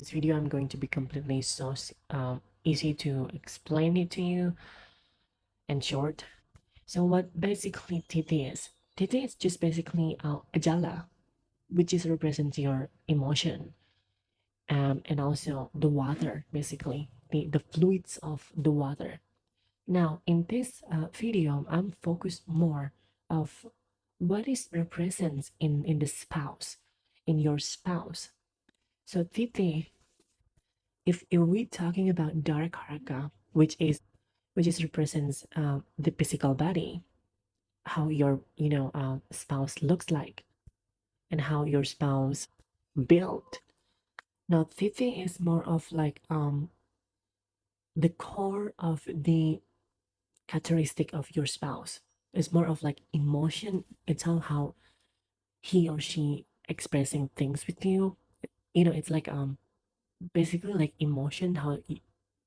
this video, I'm going to be completely easy to explain it to you in short. So what basically Tithi is? Tithi is just basically a jala, which is represents your emotion, and also the water, basically the fluids of the water. Now, in this video, I'm focused more of what is represents in the spouse, in your spouse. So Tithi, if we're talking about dark haraka, which is represents the physical body, how your spouse looks like, and how your spouse built. Now Tithi is more of like the core of the characteristic of your spouse. It's more of like emotion. It's how he or she expressing things with you. It's like basically like emotion, how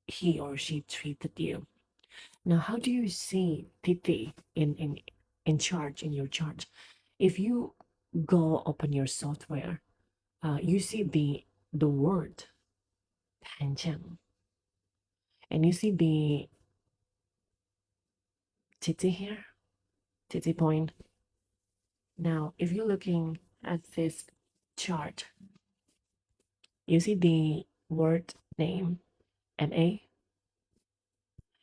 he or she treated you. Now, how do you see Titi in charge in your charge? If you go open your software, you see the word tanjang, and you see the Titi here, Titi point. Now, if you're looking at this chart, you see the word name MA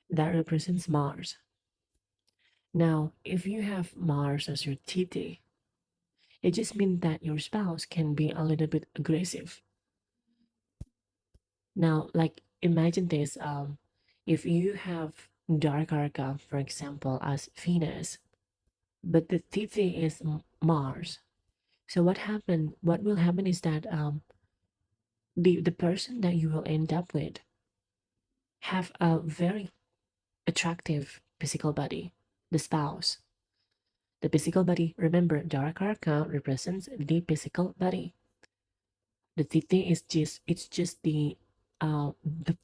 that represents Mars. Now, if you have Mars as your Titi, it just means that your spouse can be a little bit aggressive. Now, like imagine this, if you have dark Arca, for example, as Venus, but the Tithi is Mars. So what will happen is that the person that you will end up with have a very attractive physical body, the spouse. The physical body, remember, dark Arca represents the physical body. The Tithi is just the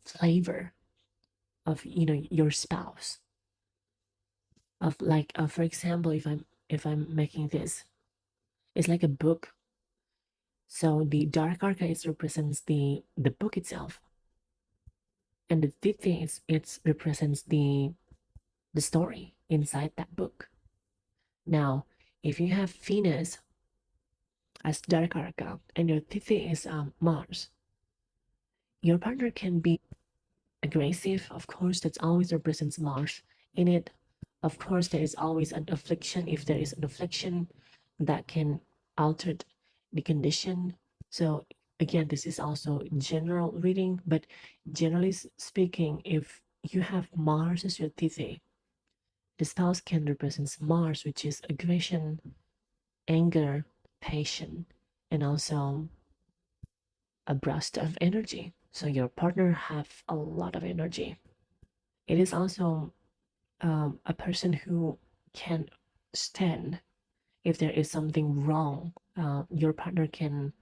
flavor of your spouse, of like for example, if I'm making this, it's like a book. So the dark arca is represents the book itself, and the Tithi is it represents the story inside that book. Now, if you have Venus as dark arca and your Tithi is Mars, your partner can be aggressive. Of course, that always represents Mars in it. Of course, there is always an affliction. If there is an affliction, that can alter the condition. So again, this is also general reading, but generally speaking, if you have Mars as your Tithi, the spouse can represent Mars, which is aggression, anger, passion, and also a burst of energy. So your partner have a lot of energy. It is also a person who can stand if there is something wrong. Your partner can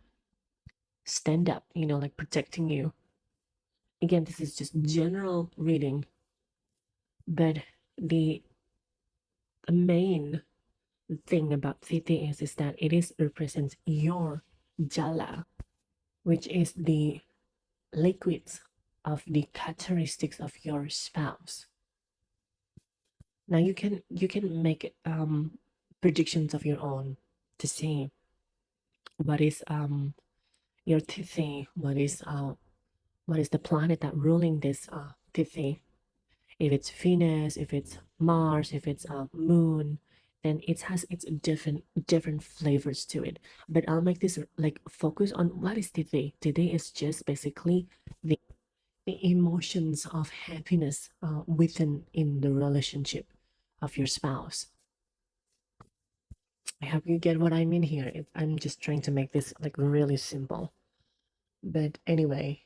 stand up, like protecting you. Again, this is just general reading, but the, the main thing about Thiti is that it is represents your jala, which is the liquids of the characteristics of your spouse. Now you can make predictions of your own to see what is your Tithi, what is the planet that ruling this Tithi. If it's Venus, if it's Mars, if it's Moon, then it has its different flavors to it. But I'll make this like focus on what is Tithi. Tithi is just basically the the emotions of happiness within in the relationship of your spouse. I hope you get what I mean here. I'm just trying to make this like really simple. But anyway,